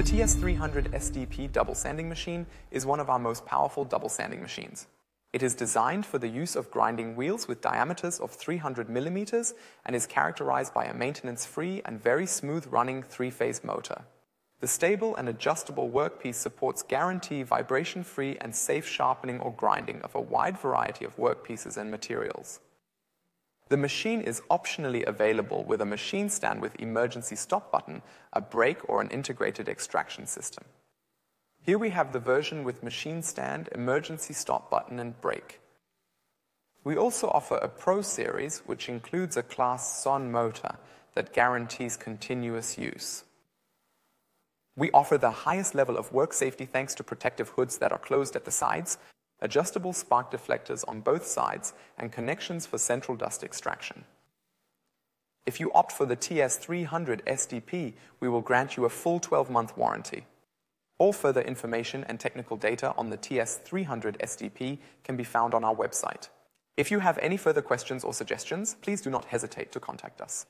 The TS300 SDP double sanding machine is one of our most powerful double sanding machines. It is designed for the use of grinding wheels with diameters of 300 millimeters and is characterized by a maintenance-free and very smooth-running three-phase motor. The stable and adjustable workpiece supports guarantee vibration-free and safe sharpening or grinding of a wide variety of workpieces and materials. The machine is optionally available with a machine stand with emergency stop button, a brake, or an integrated extraction system. Here we have the version with machine stand, emergency stop button, and brake. We also offer a Pro series, which includes a Class SON motor that guarantees continuous use. We offer the highest level of work safety thanks to protective hoods that are closed at the sides, adjustable spark deflectors on both sides, and connections for central dust extraction. If you opt for the TS300 SDP, we will grant you a full 12-month warranty. All further information and technical data on the TS300 SDP can be found on our website. If you have any further questions or suggestions, please do not hesitate to contact us.